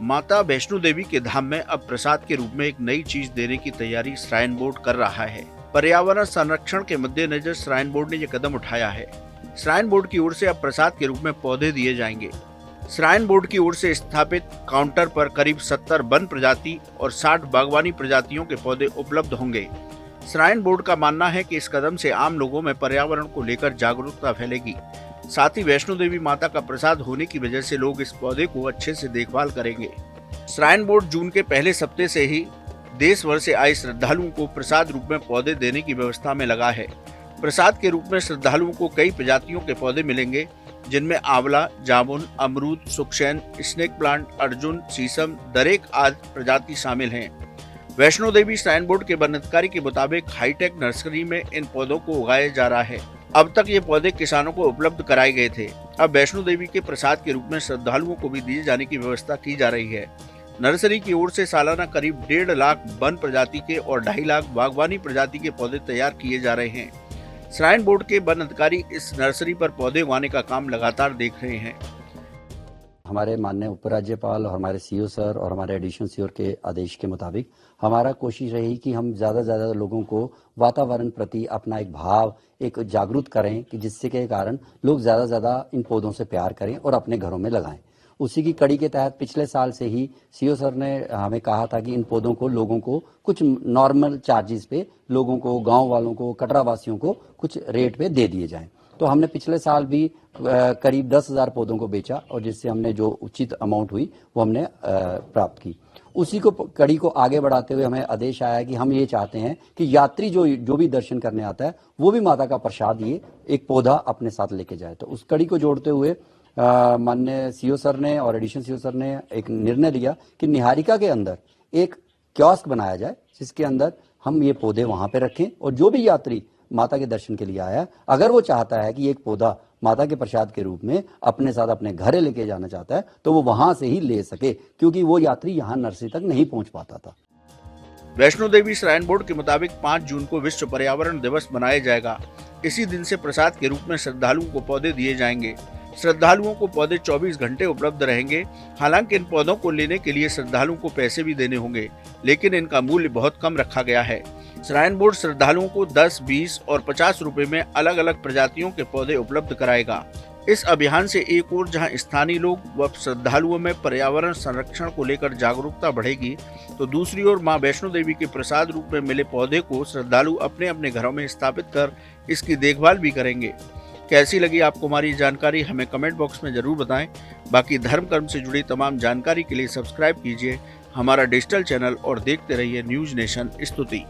माता वैष्णो देवी के धाम में अब प्रसाद के रूप में एक नई चीज देने की तैयारी श्राइन बोर्ड कर रहा है। पर्यावरण संरक्षण के मद्देनजर श्राइन बोर्ड ने यह कदम उठाया है। श्राइन बोर्ड की ओर से अब प्रसाद के रूप में पौधे दिए जाएंगे। श्राइन बोर्ड की ओर से स्थापित काउंटर पर करीब 70 वन प्रजाति और 60 बागवानी प्रजातियों के पौधे उपलब्ध होंगे। श्राइन बोर्ड का मानना है कि इस कदम से आम लोगों में पर्यावरण को लेकर जागरूकता फैलेगी। साथ ही वैष्णो देवी माता का प्रसाद होने की वजह से लोग इस पौधे को अच्छे से देखभाल करेंगे। श्राइन बोर्ड जून के पहले सप्ताह से ही देश भर से आए श्रद्धालुओं को प्रसाद रूप में पौधे देने की व्यवस्था में लगा है। प्रसाद के रूप में श्रद्धालुओं को कई प्रजातियों के पौधे मिलेंगे, जिनमें आंवला, जामुन, अमरूद, सुखचैन, स्नेक प्लांट, अर्जुन, शीशम, दरेक आदि प्रजाति शामिल हैं। वैष्णो देवी श्राइन बोर्ड के वन अधिकारी के मुताबिक हाईटेक नर्सरी में इन पौधों को उगाया जा रहा है। अब तक ये पौधे किसानों को उपलब्ध कराए गए थे। अब वैष्णो देवी के प्रसाद के रूप में श्रद्धालुओं को भी दिए जाने की व्यवस्था की जा रही है। नर्सरी की ओर से सालाना करीब 1.5 लाख वन प्रजाति के और 2.5 लाख बागवानी प्रजाति के पौधे तैयार किए जा रहे हैं। श्राइन बोर्ड के वन अधिकारी इस नर्सरी पर पौधे उगाने का काम लगातार देख रहे हैं। हमारे माननीय उपराज्यपाल और हमारे सीओ सर और हमारे एडिशनल सीओ के आदेश के मुताबिक हमारा कोशिश रही कि हम ज़्यादा से ज़्यादा लोगों को वातावरण प्रति अपना एक भाव एक जागरूक करें कि जिससे के कारण लोग ज़्यादा से ज़्यादा इन पौधों से प्यार करें और अपने घरों में लगाएं। उसी की कड़ी के तहत पिछले साल से ही सीओ सर ने हमें कहा था कि इन पौधों को लोगों को कुछ नॉर्मल चार्जेस पे लोगों को, गांव वालों को, कटरा वासियों को कुछ रेट पे दे दिए जाएं। तो हमने पिछले साल भी करीब 10,000 पौधों को बेचा और जिससे हमने जो उचित अमाउंट हुई वो हमने प्राप्त की। उसी को कड़ी को आगे बढ़ाते हुए हमें आदेश आया कि हम ये चाहते हैं कि यात्री जो भी दर्शन करने आता है वो भी माता का प्रसाद ये एक पौधा अपने साथ लेके जाए। तो उस कड़ी को जोड़ते हुए माननीय सीओ सर ने और एडिशनल सीओ सर ने एक निर्णय लिया कि निहारिका के अंदर एक कियोस्क बनाया जाए जिसके अंदर हम ये पौधे वहां पे रखें और जो भी यात्री माता के दर्शन के लिए आया अगर वो चाहता है कि एक पौधा माता के प्रसाद के रूप में अपने साथ अपने घर लेके जाना चाहता है तो वो वहां से ही ले सके, क्योंकि वो यात्री यहाँ नर्सरी तक नहीं पहुंच पाता था। वैष्णो देवी श्राइन बोर्ड के मुताबिक 5 जून को विश्व पर्यावरण दिवस मनाया जाएगा। इसी दिन से प्रसाद के रूप में श्रद्धालुओं को पौधे दिए जाएंगे। श्रद्धालुओं को पौधे 24 घंटे उपलब्ध रहेंगे। हालांकि इन पौधों को लेने के लिए श्रद्धालुओं को पैसे भी देने होंगे, लेकिन इनका मूल्य बहुत कम रखा गया है। श्राइन बोर्ड श्रद्धालुओं को 10, 20 और 50 रुपए में अलग अलग प्रजातियों के पौधे उपलब्ध कराएगा। इस अभियान से एक ओर जहां स्थानीय लोग व श्रद्धालुओं में पर्यावरण संरक्षण को लेकर जागरूकता बढ़ेगी, तो दूसरी ओर मां वैष्णो देवी के प्रसाद रूप में मिले पौधे को श्रद्धालु अपने अपने घरों में स्थापित कर इसकी देखभाल भी करेंगे। कैसी लगी आपको हमारी जानकारी, हमें कमेंट बॉक्स में जरूर बताएं। बाकी धर्म कर्म से जुड़ी तमाम जानकारी के लिए सब्सक्राइब कीजिए हमारा डिजिटल चैनल और देखते रहिए न्यूज नेशन स्तुति।